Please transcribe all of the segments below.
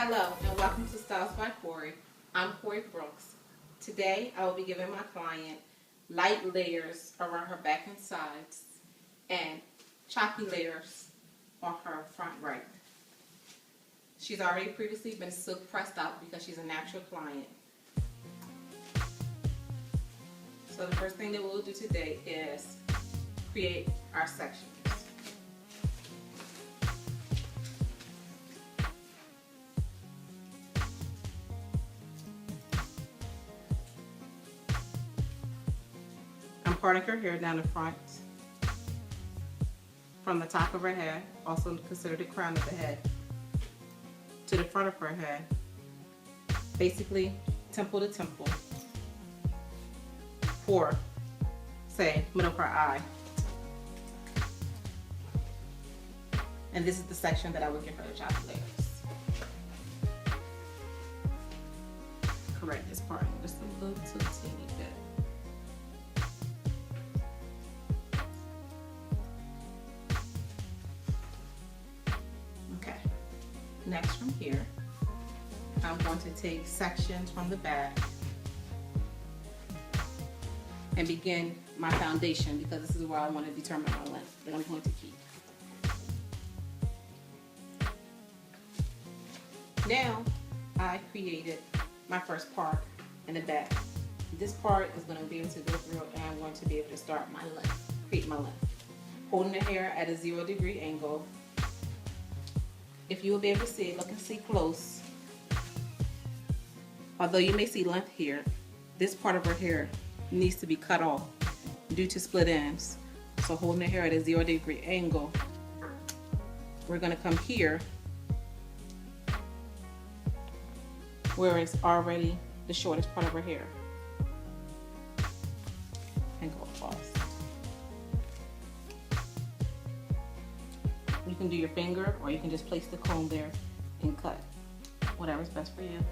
Hello and welcome to Styles by Corie. I'm Corie Brooks. Today I will be giving my client light layers around her back and sides and choppy layers on her front right. She's already previously been silk pressed out because she's a natural client. So the first thing that we'll do today is create our sections. I'm parting her hair down the front from the top of her head, also considered the crown of the head, to the front of her head, basically temple to temple, for, say, middle of her eye. And this is the section that I would give her the choppy layers. Correct this part just a little too teeny bit. Next from here, I'm going to take sections from the back and begin my foundation because this is where I want to determine my length that I'm going to keep. Now I created my first part in the back. This part is going to be able to go through and I'm going to be able to start my length, create my length. Holding the hair at a 0-degree angle. If you will be able to see it, look and see close. Although you may see length here, this part of her hair needs to be cut off due to split ends. So holding the hair at a 0-degree angle, we're going to come here where it's already the shortest part of her hair and go across. You can do your finger or you can just place the comb there and cut. Whatever's best for you.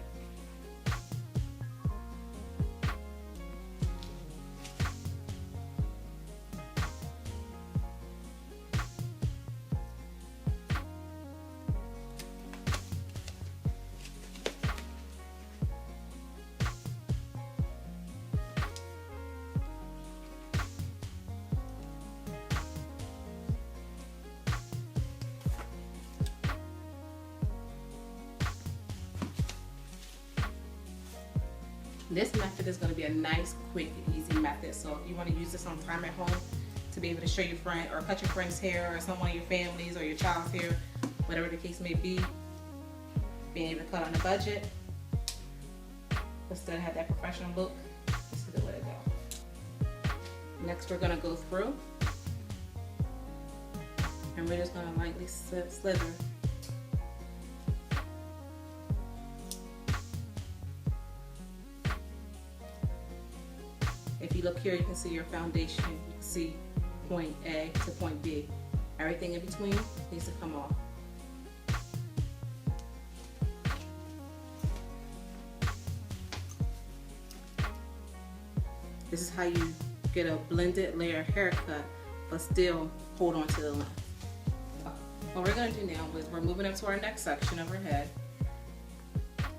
This method is going to be a nice, quick, and easy method. So if you want to use this on time at home to be able to show your friend or cut your friend's hair or someone in your family's or your child's hair, whatever the case may be, being able to cut on a budget, but still have that professional look, this is the way to go. Next we're going to go through and we're just going to lightly slither. If you look here, you can see your foundation. You can see point A to point B. Everything in between needs to come off. This is how you get a blended layer haircut, but still hold on to the length. What we're going to do now is we're moving up to our next section of our head,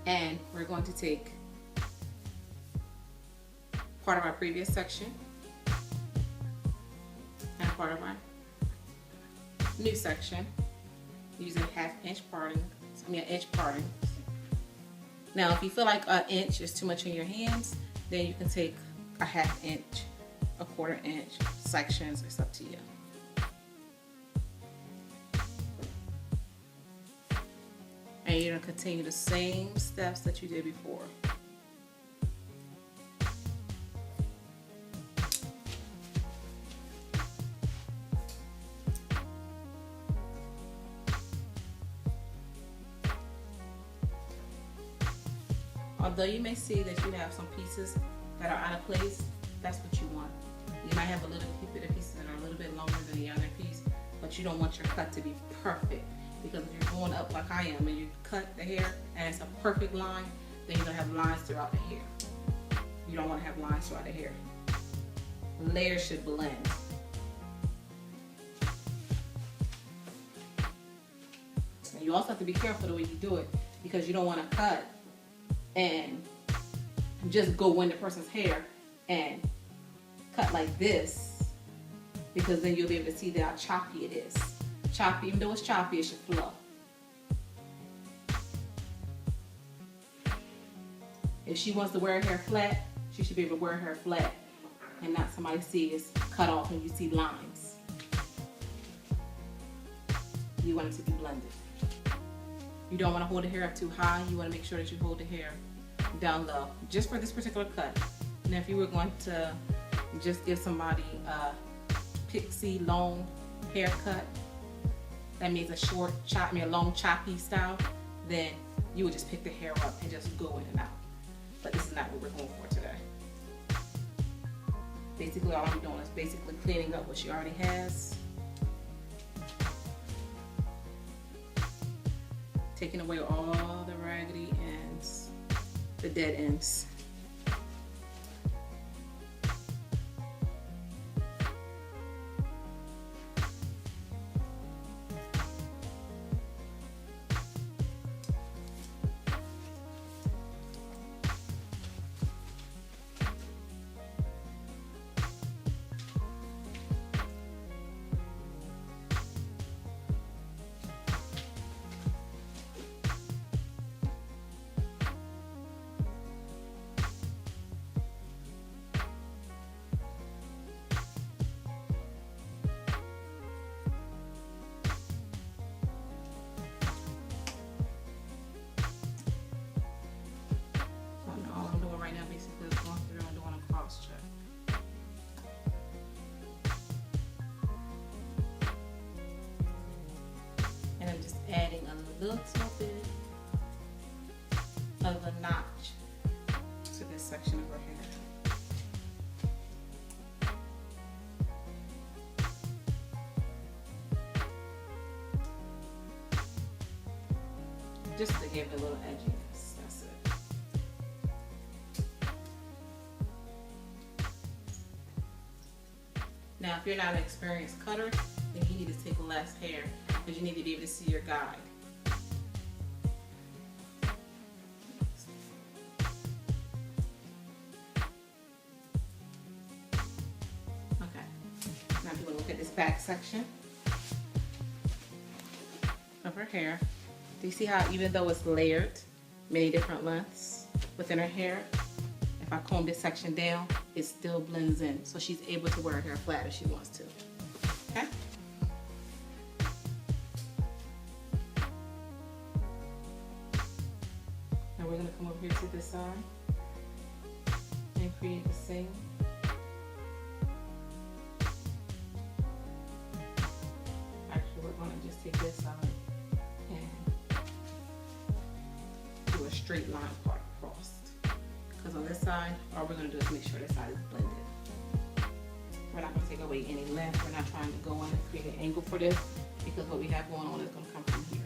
and we're going to take part of our previous section and part of our new section using inch parting. Now if you feel like an inch is too much in your hands, then you can take a 1/2 inch, a 1/4 inch sections. It's up to you. And you're going to continue the same steps that you did before. Although you may see that you have some pieces that are out of place, that's what you want. You might have a little bit of pieces that are a little bit longer than the other piece, but you don't want your cut to be perfect. Because if you're going up like I am and you cut the hair and it's a perfect line, then you're going to have lines throughout the hair. You don't want to have lines throughout the hair. Layers should blend. And you also have to be careful the way you do it, because you don't want to cut and just go in the person's hair and cut like this, because then you'll be able to see how choppy it is. Choppy, even though it's choppy, it should flow. If she wants to wear her hair flat, she should be able to wear her hair flat and not somebody see it's cut off and you see lines. You want it to be blended. You don't want to hold the hair up too high. You want to make sure that you hold the hair down low, just for this particular cut. Now if you were going to just give somebody a pixie long haircut, that means a short chop, a long choppy style, then you would just pick the hair up and just go in and out. But this is not what we're going for today. Basically all I'm doing is basically cleaning up what she already has. Taking away all the raggedy ends, the dead ends. Little bit of a notch to this section of her hair. Just to give it a little edginess, that's it. Now if you're not an experienced cutter, then you need to take less hair because you need to be able to see your guide. Back section of her hair. Do you see how even though it's layered, many different lengths within her hair, if I comb this section down, it still blends in. So she's able to wear her hair flat if she wants to. Okay? Now we're going to come over here to this side and create the same. Take this side and do a straight line part across. Because on this side, all we're going to do is make sure this side is blended. We're not going to take away any length. We're not trying to go in and create an angle for this, because what we have going on is going to come from here.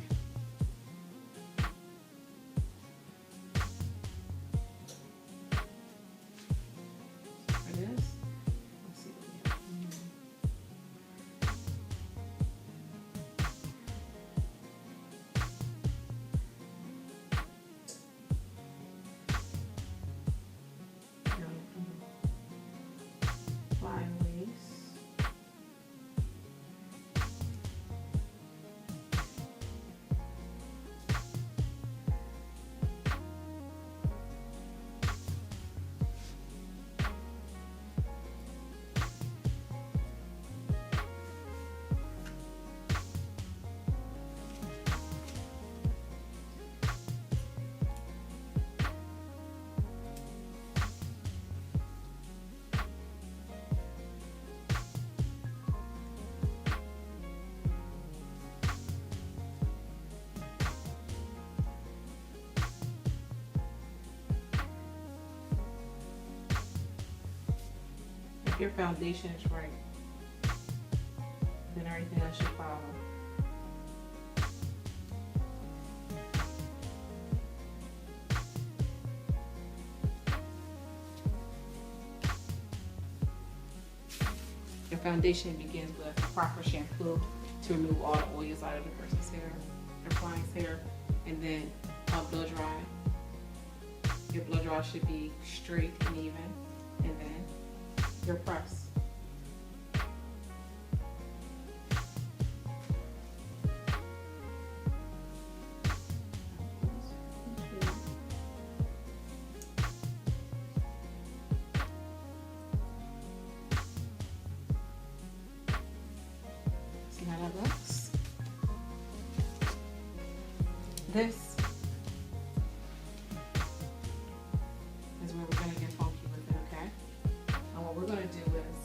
If your foundation is right, then everything else should follow. Your foundation begins with a proper shampoo to remove all the oils out of the person's hair, their client's hair, and then blow dry. Your blow dry should be straight and even, and then your press. See how that looks? This is where we're going to get funky with it, okay? And what we're going to do is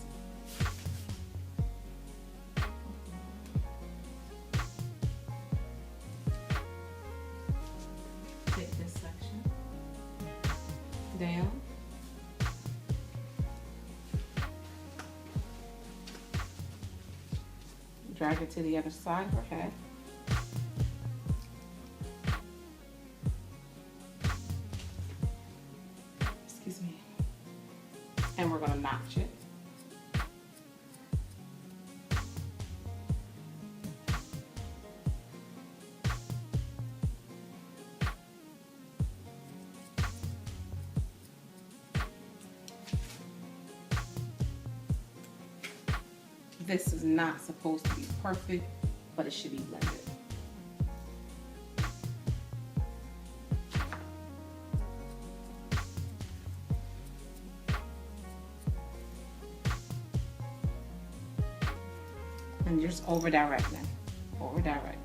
take this section down, drag it to the other side of her head. Excuse me. And we're going to notch it. This is not supposed to be perfect, but it should be blended. And just over directing, over directing.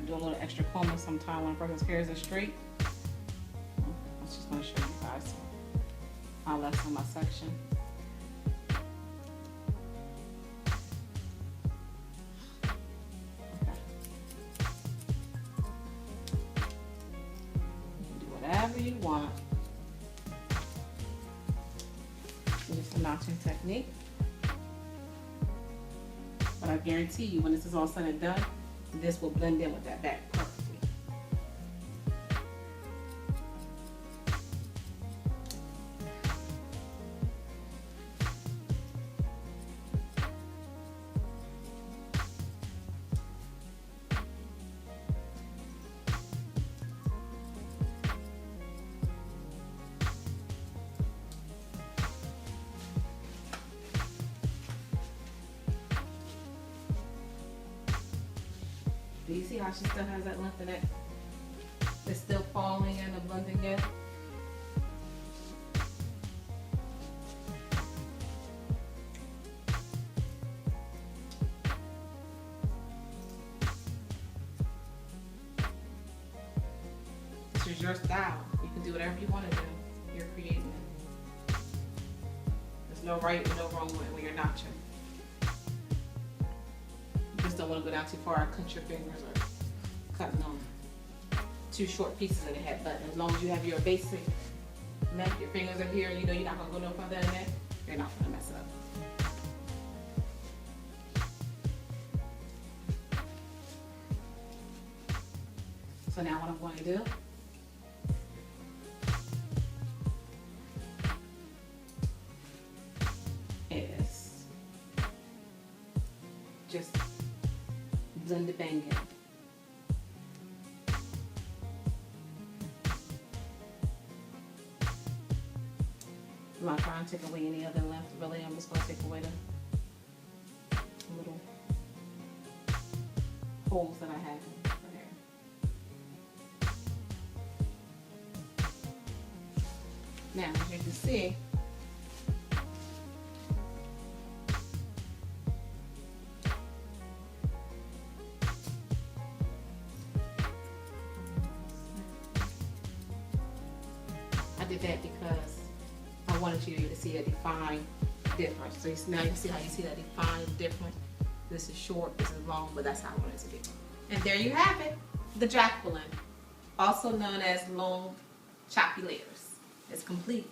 Do a little extra combing sometime when a person's hair is straight. I was just going to show you guys. So I'll lessen my section. Okay. You can do whatever you want. Just a notching technique. But I guarantee you, when this is all said and done, this will blend in with that back perfectly. Do you see how she still has that length in it? It's still falling in and blending in. This is your style. You can do whatever you want to do. You're creating it. There's no right and no wrong way when you're notching. Just don't want to go down too far and cut your fingers or cutting on too short pieces of the head. But as long as you have your basic neck, your fingers are here, you know you're not going to go no further than that, you're not going to mess up. So now what I'm going to do is just blend the bang in. I'm not trying to take away any other length, really. I'm just going to take away the little holes that I have in her hair. Now, as you can see, I did that because I wanted you to see a defined difference. So now you see how you see that defined difference. This is short, this is long, but that's how I want it to be. And there you have it, the Jacqueline, also known as long choppy layers. It's complete.